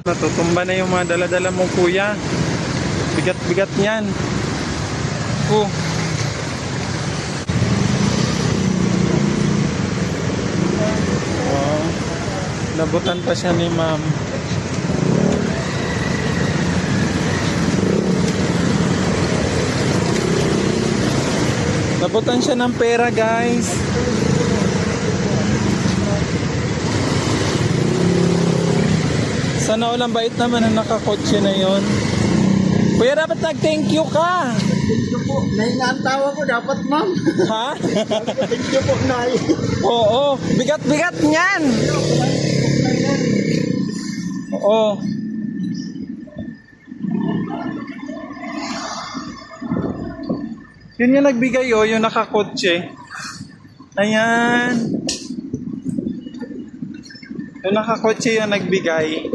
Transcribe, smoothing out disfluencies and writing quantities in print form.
Natutumba na yung mga dala-dala mo, kuya. Bigat-bigat niyan. Oh. Oh. Nabutan pa siya ni ma'am. Nabutan siya ng pera, guys. Sana all ang bait naman ang nakakotse na yon. Kuya, dapat nag-thank you ka. Thank you po. Nahinga ang tawa ko, dapat ma'am. Ha? Thank you po, Nay. Oo. Bigat-bigat niyan. Oo. Yun yung nagbigay, oh, yung nakakotse. Ayan. Yung nakakotse yung nagbigay.